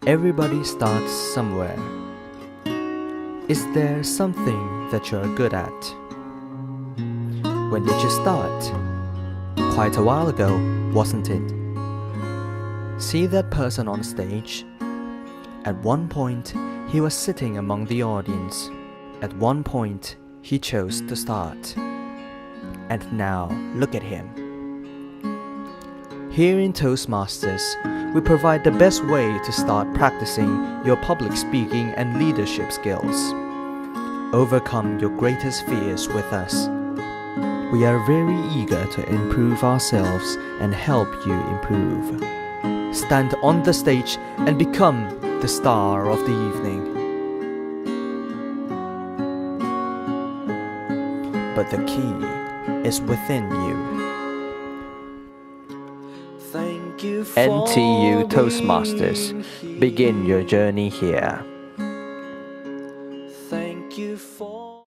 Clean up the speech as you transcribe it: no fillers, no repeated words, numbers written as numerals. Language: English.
Everybody starts somewhere. Is there something that you're good at? When did you start? Quite a while ago, wasn't it? See that person on stage? At one point, he was sitting among the audience. At one point, he chose to start. And now, look at him. Here in Toastmasters, we provide the best way to start practicing your public speaking and leadership skills. Overcome your greatest fears with us. We are very eager to improve ourselves and help you improve. Stand on the stage and become the star of the evening. But the key is within you. Thank you for NTU Toastmasters. Begin your journey here. Thank you for